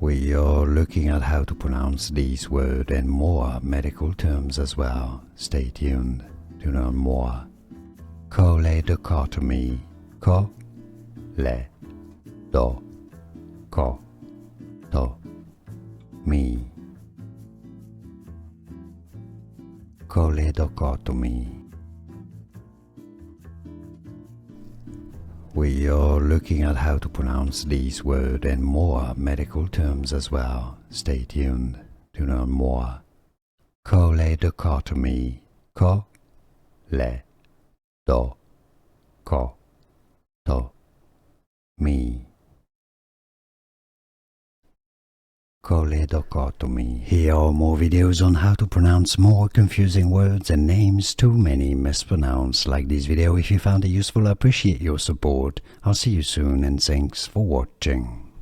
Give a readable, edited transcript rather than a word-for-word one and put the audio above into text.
We are looking at how to pronounce these words and more medical terms as well. Stay tuned to learn more. Choledochotomy. Choledochotomy. Choledochotomy. We are looking at how to pronounce these words and more medical terms as well. Stay tuned to learn more. Choledochotomy. Choledochotomy. Choledochotomy. Here are more videos on how to pronounce more confusing words and names too many mispronounced. Like this video if you found it useful. I appreciate your support. I'll see you soon and thanks for watching.